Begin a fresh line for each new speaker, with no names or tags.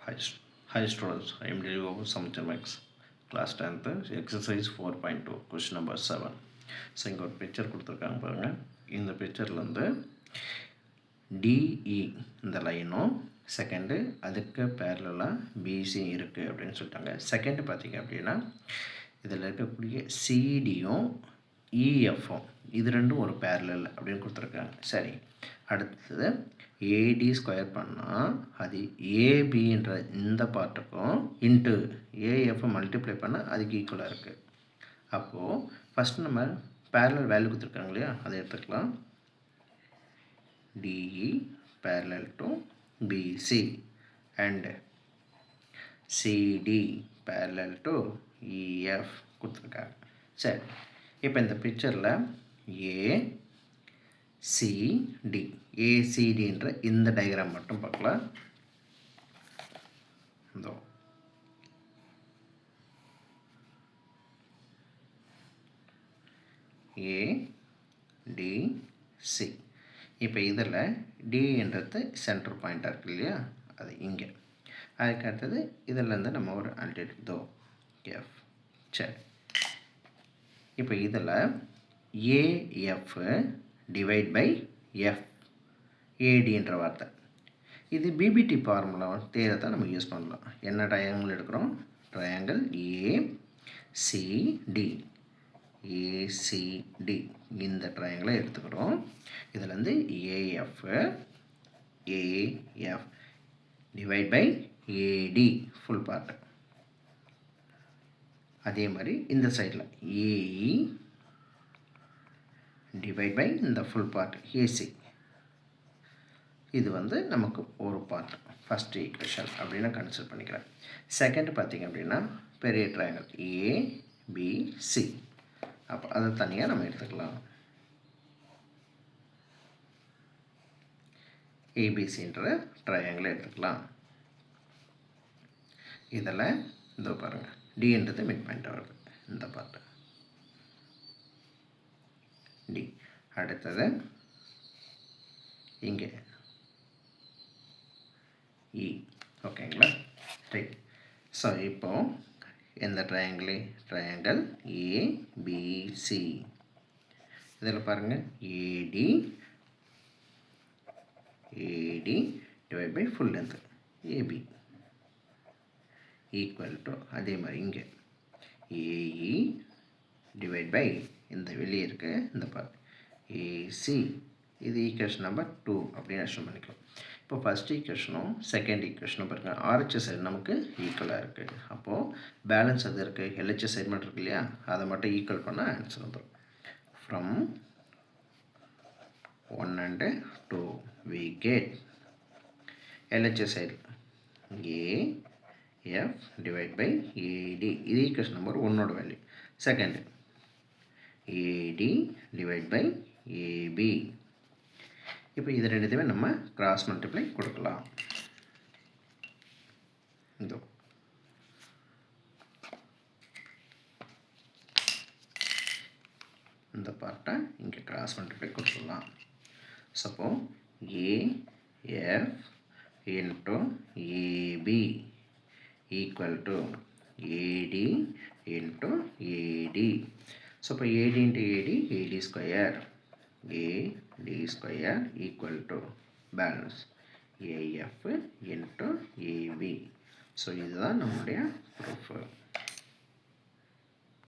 Hi, hi students, I am Delhi Babu, Samachar Max, class 10th, exercise 4.2, question number 7. So இங்கே ஒரு picture கொடுத்துருக்காங்க பாருங்கள். இந்த பிக்சரில் வந்து டிஇ இந்த லைனும் செகண்டு அதுக்கு பேரலாக பிசி இருக்குது அப்படின்னு சொல்லிட்டாங்க. செகண்டு பார்த்திங்க அப்படின்னா இதில் இருக்கக்கூடிய சிடியும் இஎஃப்பும் இது ரெண்டும் ஒரு பேரலல் அப்படின்னு கொடுத்துருக்காங்க. சரி, அடுத்தது ஏடி ஸ்கொயர் பண்ணால் அது ஏபின்ற இந்த பார்ட்டுக்கும் இன்ட்டு ஏஎஃப்பை மல்டிப்ளை பண்ணால் அதுக்கு ஈக்குவலாக இருக்குது. அப்போது ஃபஸ்ட்டு நம்ம பேரலல் வேல்யூ கொடுத்துருக்காங்க இல்லையா, அதை எடுத்துக்கலாம். DE parallel to BC and CD parallel to EF கொடுத்துருக்காங்க. சரி, இப்போ இந்த பிக்சரில் ஏசிடி ஏசிடின்ற இந்த டயக்ராம் மட்டும் பார்க்கலாம். இதோ ஏடிசி. இப்போ இதில் டின்றது சென்டர் பாயிண்ட்டாக இருக்குது இல்லையா, அது இங்கே. அதுக்கு அடுத்தது இதிலேருந்து நம்ம ஒரு ஆல்டர்னேட் தோ எஃப். சரி, இப்போ இதில் ஏஎஃப் டிவைட் பை எஃப் ஏடின்ற வார்த்தை. இது பிபிடி ஃபார்முலா தேரத்தை நம்ம யூஸ் பண்ணலாம். என்ன ட்ரையாங்கிள் எடுக்கிறோம்? Triangle ACT. ஏசிடி இந்த ட்ரையாங்கிளை எடுத்துக்கிறோம். இதில் வந்து AF divide by AD full part. அதே மாதிரி இந்த சைடில் ஏஇ டிவைட் பை இந்த ஃபுல் பார்ட் ஏசி. இது வந்து நமக்கு ஒரு பார்ட் ஃபஸ்ட் ஈக்குவேஷன் அப்படின்னு கன்சிடர் பண்ணிக்கிறேன். செகண்ட் பார்த்திங்க அப்படின்னா பெரிய ட்ரையாங்கிள் ஏபிசி. அப்போ அதை தனியாக நம்ம எடுத்துக்கலாம். ஏபிசின்ற ட்ரையாங்கிள் எடுத்துக்கலாம். இதில் இதோ பாருங்கள், டின்றது மிட் பாயிண்ட் வருது இந்த பார்ட்டு டி. அடுத்தது இங்கே இ. ஓகேங்களா? ரைட். ஸோ இப்போ எந்த ட்ரையாங்கிள் ஏபிசி. இதில் பாருங்கள் AD divide by full length AB equal to, அதே மாதிரி இங்கே ஏஇ டிவைட் பை இந்த வெளியே இருக்க இந்த பார்ட் ஏசி. இது ஈக்குவேஷன் நம்பர் 2 அப்படின்னு அஷ்யூம் பண்ணிக்கலாம். இப்போ ஃபஸ்ட் ஈக்குவேஷனும் செகண்ட் ஈக்குவேஷனும் பாருங்கள் ஆர்ஹெச் சைடு நமக்கு ஈக்குவலாக இருக்குது. அப்போது பேலன்ஸ் அது இருக்குது, எல்ஹெச் சைடு மட்டும் இருக்கு இல்லையா, அதை மட்டும் ஈக்குவல் பண்ணால் ஆன்சர் வந்துடும். From 1 and 2 we get LHS side AF divided by AD. இது ஈக்குவேஷன் நம்பர் 1ஓட value. Second AD divided by AB. இப்போ இது ரெண்டுத்தையுமே நம்ம கிராஸ் மல்டிப்ளை கொடுக்கலாம். இதோ இந்த பார்ட்டை இங்கே கிராஸ் மல்டிப்ளை கொடுத்துடலாம். சப்போ AF into AB equal to AD into AD. So, இப்போ AD into AD, AD square equal to balance AF into AB. So, இதுதான் நம்முடைய proof.